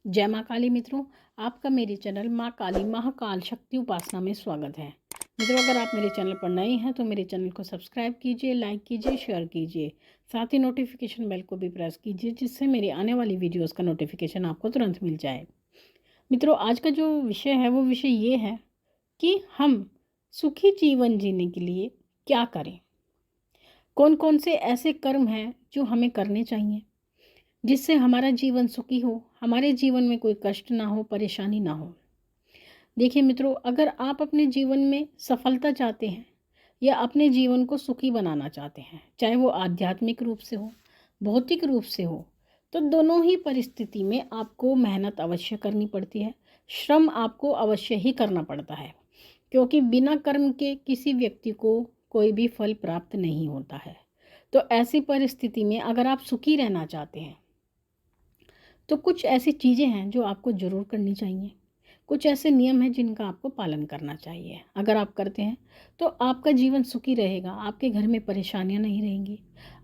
जय माँ काली मित्रों, आपका मेरे चैनल माँ काली महाकाल शक्ति उपासना में स्वागत है। मित्रों, अगर आप मेरे चैनल पर नए हैं तो मेरे चैनल को सब्सक्राइब कीजिए, लाइक कीजिए, शेयर कीजिए। साथ ही नोटिफिकेशन बेल को भी प्रेस कीजिए, जिससे मेरी आने वाली वीडियोस का नोटिफिकेशन आपको तुरंत मिल जाए। मित्रों, आज का जो विषय है वो विषय ये है कि हम सुखी जीवन जीने के लिए क्या करें। कौन कौन से ऐसे कर्म हैं जो हमें करने चाहिए जिससे हमारा जीवन सुखी हो, हमारे जीवन में कोई कष्ट ना हो, परेशानी ना हो। देखिए मित्रों, अगर आप अपने जीवन में सफलता चाहते हैं या अपने जीवन को सुखी बनाना चाहते हैं, चाहे वो आध्यात्मिक रूप से हो, भौतिक रूप से हो, तो दोनों ही परिस्थिति में आपको मेहनत अवश्य करनी पड़ती है, श्रम आपको अवश्य ही करना पड़ता है, क्योंकि बिना कर्म के किसी व्यक्ति को कोई भी फल प्राप्त नहीं होता है। तो ऐसी परिस्थिति में अगर आप सुखी रहना चाहते हैं तो कुछ ऐसी चीज़ें हैं जो आपको ज़रूर करनी चाहिए। कुछ ऐसे नियम हैं जिनका आपको पालन करना चाहिए। अगर आप करते हैं तो आपका जीवन सुखी रहेगा, आपके घर में परेशानियां नहीं रहेंगी,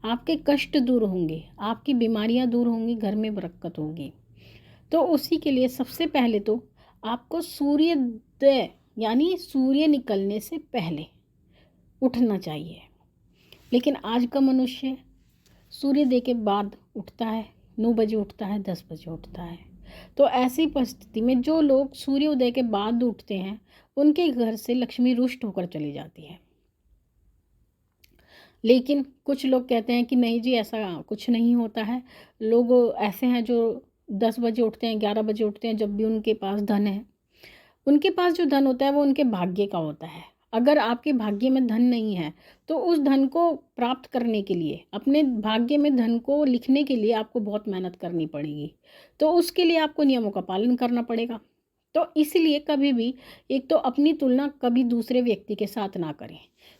आपके कष्ट दूर होंगे, आपकी बीमारियां दूर होंगी, घर में बरकत होगी। तो उसी के लिए सबसे पहले तो आपको सूर्योदय यानी सूर्य निकलने से पहले उठना चाहिए। लेकिन आज का मनुष्य सूर्योदय के बाद उठता है, 9 बजे उठता है, 10 बजे उठता है। तो ऐसी परिस्थिति में जो लोग सूर्योदय के बाद उठते हैं उनके घर से लक्ष्मी रुष्ट होकर चली जाती है। लेकिन कुछ लोग कहते हैं कि नहीं जी, ऐसा कुछ नहीं होता है। लोग ऐसे हैं जो 10 बजे उठते हैं, 11 बजे उठते हैं, जब भी उनके पास धन है। उनके पास जो धन होता है वो उनके भाग्य का होता है। अगर आपके भाग्य में धन नहीं है तो उस धन को प्राप्त करने के लिए, अपने भाग्य में धन को लिखने के लिए आपको बहुत मेहनत करनी पड़ेगी। तो उसके लिए आपको नियमों का पालन करना पड़ेगा। तो इसलिए कभी भी एक तो अपनी तुलना कभी दूसरे व्यक्ति के साथ ना करें,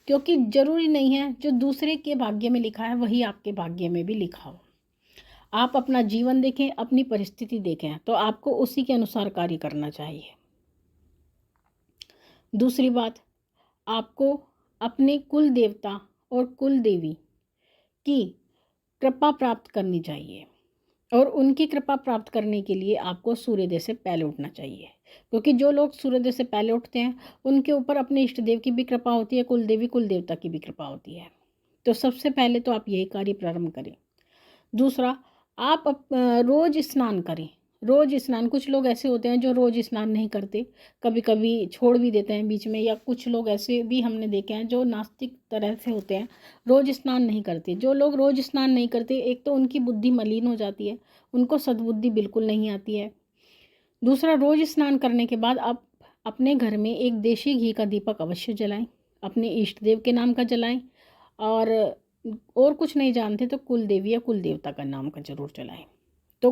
क्योंकि ज़रूरी नहीं है जो दूसरे के भाग्य में लिखा है वही आपके भाग्य में भी लिखा हो। आप अपना जीवन देखें, अपनी परिस्थिति देखें, तो आपको उसी के अनुसार कार्य करना चाहिए। दूसरी बात, आपको अपने कुल देवता और कुल देवी की कृपा प्राप्त करनी चाहिए, और उनकी कृपा प्राप्त करने के लिए आपको सूर्योदय से पहले उठना चाहिए, क्योंकि जो लोग सूर्योदय से पहले उठते हैं उनके ऊपर अपने इष्ट देव की भी कृपा होती है, कुल देवी कुल देवता की भी कृपा होती है। तो सबसे पहले तो आप यही कार्य प्रारंभ करें। दूसरा, आप रोज़ स्नान करें। रोज़ स्नान, कुछ लोग ऐसे होते हैं जो रोज़ स्नान नहीं करते, कभी कभी छोड़ भी देते हैं बीच में, या कुछ लोग ऐसे भी हमने देखे हैं जो नास्तिक तरह से होते हैं, रोज़ स्नान नहीं करते। जो लोग रोज़ स्नान नहीं करते, एक तो उनकी बुद्धि मलिन हो जाती है, उनको सद्बुद्धि बिल्कुल नहीं आती है। दूसरा, रोज़ स्नान करने के बाद आप अपने घर में एक देशी घी का दीपक अवश्य जलाएं, अपने इष्ट देव के नाम का जलाएं, और कुछ नहीं जानते तो कुल देवी या कुल देवता का नाम का जरूर जलाएं। तो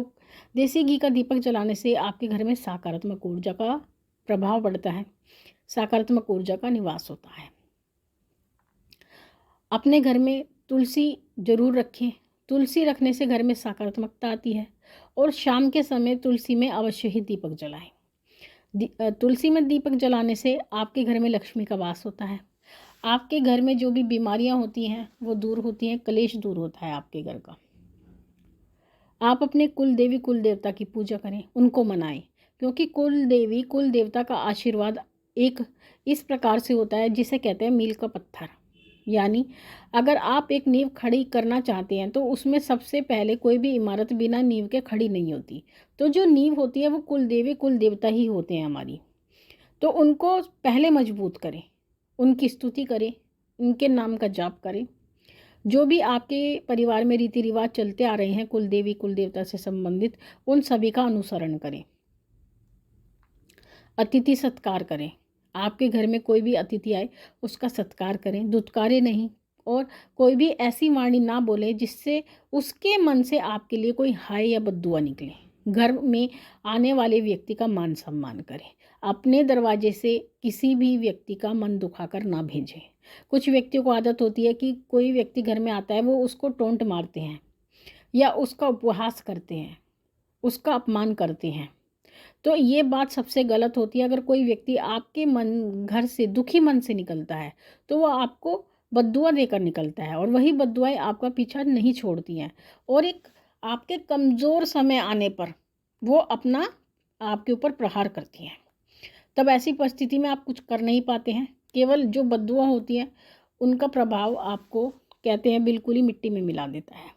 देसी घी का दीपक जलाने से आपके घर में सकारात्मक ऊर्जा का प्रभाव बढ़ता है, सकारात्मक ऊर्जा का निवास होता है। अपने घर में तुलसी जरूर रखें। तुलसी रखने से घर में सकारात्मकता आती है। और शाम के समय तुलसी में अवश्य ही दीपक जलाएं। तुलसी में दीपक जलाने से आपके घर में लक्ष्मी का वास होता है। आपके घर में जो भी बीमारियां होती हैं वो दूर होती हैं, कलेश दूर होता है आपके घर का। आप अपने कुल देवी कुल देवता की पूजा करें, उनको मनाएं, क्योंकि कुल देवी कुल देवता का आशीर्वाद एक इस प्रकार से होता है जिसे कहते हैं मील का पत्थर। यानी अगर आप एक नींव खड़ी करना चाहते हैं तो उसमें सबसे पहले कोई भी इमारत बिना नींव के खड़ी नहीं होती। तो जो नींव होती है वो कुल देवी कुल देवता ही होते हैं हमारी। तो उनको पहले मजबूत करें, उनकी स्तुति करें, उनके नाम का जाप करें। जो भी आपके परिवार में रीति रिवाज चलते आ रहे हैं कुल देवी कुल देवता से संबंधित, उन सभी का अनुसरण करें। अतिथि सत्कार करें। आपके घर में कोई भी अतिथि आए उसका सत्कार करें, दुत्कारे नहीं, और कोई भी ऐसी वाणी ना बोले जिससे उसके मन से आपके लिए कोई हाय या बद्दुआ निकले। घर में आने वाले व्यक्ति का मान सम्मान करें। अपने दरवाजे से किसी भी व्यक्ति का मन दुखाकर ना भेजें। कुछ व्यक्तियों को आदत होती है कि कोई व्यक्ति घर में आता है वो उसको टोंट मारते हैं या उसका उपहास करते हैं, उसका अपमान करते हैं। तो ये बात सबसे गलत होती है। अगर कोई व्यक्ति आपके मन घर से दुखी मन से निकलता है तो वो आपको बद्दुआ देकर निकलता है, और वही बद्दुआएं आपका पीछा नहीं छोड़ती हैं। और एक आपके कमज़ोर समय आने पर वो अपना आपके ऊपर प्रहार करती हैं। तब ऐसी परिस्थिति में आप कुछ कर नहीं पाते हैं, केवल जो बद्दुआ होती है उनका प्रभाव आपको कहते हैं बिल्कुल ही मिट्टी में मिला देता है।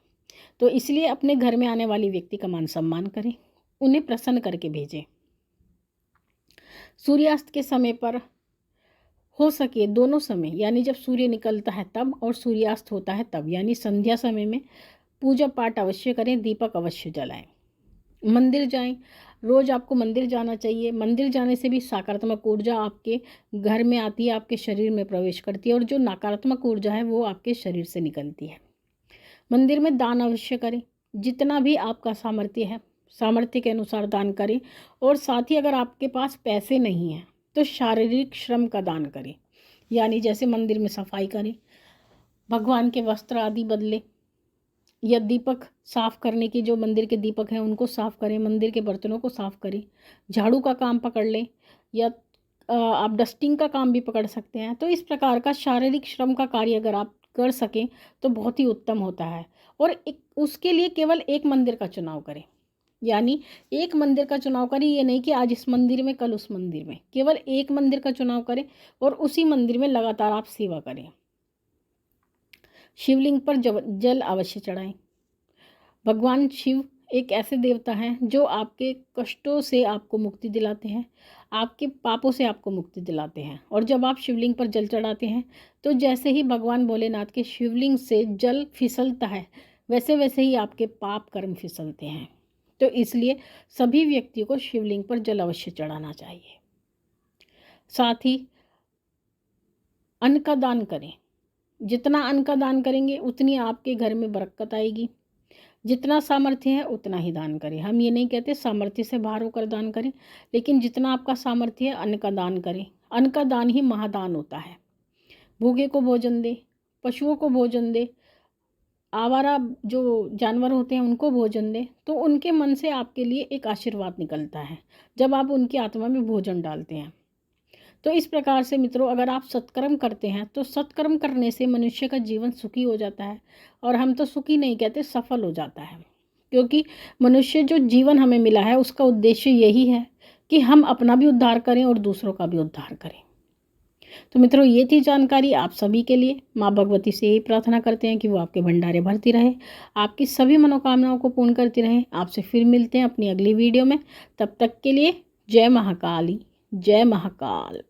तो इसलिए अपने घर में आने वाली व्यक्ति का मान सम्मान करें, उन्हें प्रसन्न करके भेजें। सूर्यास्त के समय पर हो सके दोनों समय, यानी जब सूर्य निकलता है तब और सूर्यास्त होता है तब, यानी संध्या समय में पूजा पाठ अवश्य करें, दीपक अवश्य जलाएं। मंदिर जाएं, रोज़ आपको मंदिर जाना चाहिए। मंदिर जाने से भी सकारात्मक ऊर्जा आपके घर में आती है, आपके शरीर में प्रवेश करती है, और जो नकारात्मक ऊर्जा है वो आपके शरीर से निकलती है। मंदिर में दान अवश्य करें, जितना भी आपका सामर्थ्य है सामर्थ्य के अनुसार दान करें। और साथ ही अगर आपके पास पैसे नहीं हैं तो शारीरिक श्रम का दान करें, यानी जैसे मंदिर में सफाई करें, भगवान के वस्त्र आदि बदले, या दीपक साफ करने की, जो मंदिर के दीपक हैं उनको साफ करें, मंदिर के बर्तनों को साफ करें, झाड़ू का काम पकड़ लें, या आप डस्टिंग का काम भी पकड़ सकते हैं। तो इस प्रकार का शारीरिक श्रम का कार्य अगर आप कर सकें तो बहुत ही उत्तम होता है। और उसके लिए केवल एक मंदिर का चुनाव करें, यानी एक मंदिर का चुनाव करें, ये नहीं कि आज इस मंदिर में कल उस मंदिर में, केवल एक मंदिर का चुनाव करें और उसी मंदिर में लगातार आप सेवा करें। शिवलिंग पर जल अवश्य चढ़ाएं। भगवान शिव एक ऐसे देवता हैं जो आपके कष्टों से आपको मुक्ति दिलाते हैं, आपके पापों से आपको मुक्ति दिलाते हैं। और जब आप शिवलिंग पर जल चढ़ाते हैं तो जैसे ही भगवान भोलेनाथ के शिवलिंग से जल फिसलता है वैसे वैसे ही आपके पाप कर्म फिसलते हैं। तो इसलिए सभी व्यक्तियों को शिवलिंग पर जल अवश्य चढ़ाना चाहिए। साथ ही अन्न का दान करें, जितना अन्न का दान करेंगे उतनी आपके घर में बरकत आएगी। जितना सामर्थ्य है उतना ही दान करें। हम ये नहीं कहते सामर्थ्य से बाहर होकर दान करें, लेकिन जितना आपका सामर्थ्य है अन्न का दान करें। अन्न का दान ही महादान होता है। भूखे को भोजन दे, पशुओं को भोजन दे, आवारा जो जानवर होते हैं उनको भोजन दे, तो उनके मन से आपके लिए एक आशीर्वाद निकलता है जब आप उनकी आत्मा में भोजन डालते हैं। तो इस प्रकार से मित्रों, अगर आप सत्कर्म करते हैं तो सत्कर्म करने से मनुष्य का जीवन सुखी हो जाता है। और हम तो सुखी नहीं कहते, सफल हो जाता है, क्योंकि मनुष्य जो जीवन हमें मिला है उसका उद्देश्य यही है कि हम अपना भी उद्धार करें और दूसरों का भी उद्धार करें। तो मित्रों, ये थी जानकारी आप सभी के लिए। माँ भगवती से यही प्रार्थना करते हैं कि वो आपके भंडारे भरती रहे, आपकी सभी मनोकामनाओं को पूर्ण करती रहे। आपसे फिर मिलते हैं अपनी अगली वीडियो में। तब तक के लिए जय महाकाली, जय महाकाल।